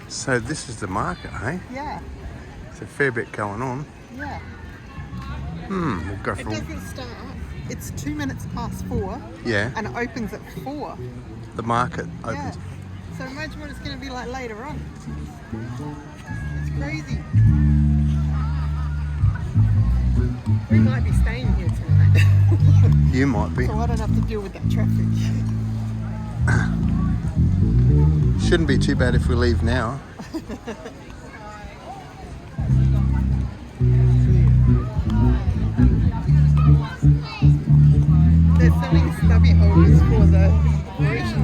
So this is the market, hey? Yeah, There's a fair bit going on. yeah. We'll go It for... doesn't start. It's 2 minutes past 4. Yeah. And it opens at 4. The market Yeah. opens. So imagine what it's going to be like later on. It's crazy. We might be staying here tonight. You might be. So I don't have to deal with that traffic. Shouldn't be too bad if we leave now. They're selling stubby holders for the operation